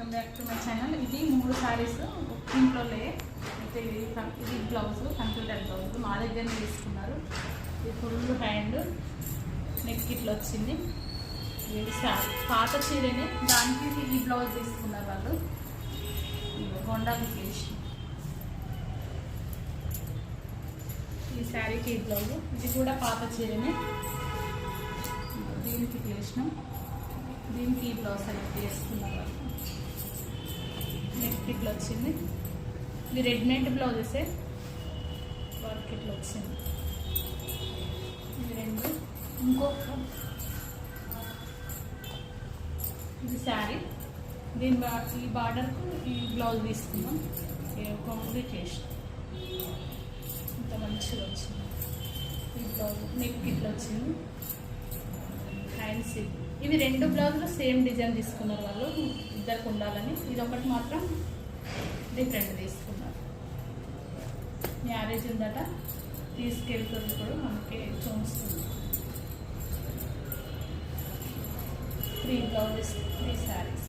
Welcome back to my channel. ఇది 3 సారీస్ ఇంట్లోనే అయితే ఇది బ్లౌజ్, కంప్యూటర్ బ్లౌజ్ మా దగ్గరనే తీసుకున్నారు. ఇది ఫుల్ హ్యాండ్ నెక్ ఇట్లా వచ్చింది. ఇది పాత చీరని దానికి ఈ బ్లౌజ్ తీసుకున్నారు వాళ్ళు. గొండాలకి వేసి ఈ శారీకి ఈ బ్లౌజ్, ఇది కూడా పాత చీరనే. దీనికి వేసినాం, దీనికి ఈ బ్లౌజ్ సెలెక్ట్ చేసుకున్నారు. నెక్ ఇట్లా వచ్చింది. ఇది రెడీమేడ్ బ్లౌజెసే, వర్క్ ఇట్లా వచ్చింది. ఇది రెండు. ఇంకొక ఇది శారీ, దీని ఈ బార్డర్కు ఈ బ్లౌజ్ తీసుకున్నాం. కొంగు చేసి ఇంత మంచిగా వచ్చింది. ఈ బ్లౌజ్ నెక్ ఇట్లా వచ్చింది. హ్యాండ్స్ ఇవి 2 బ్లౌజులు సేమ్ డిజైన్ తీసుకున్నారు వాళ్ళు, ఇద్దరికి ఉండాలని. ఇది ఒకటి మాత్రం డిఫరెంట్ తీసుకున్నారు. మ్యారేజ్ ఉందట, తీసుకెళ్తుంది. ఇప్పుడు మనకి చూస్తుంది. 3 బ్లౌజెస్, 3 శారీస్.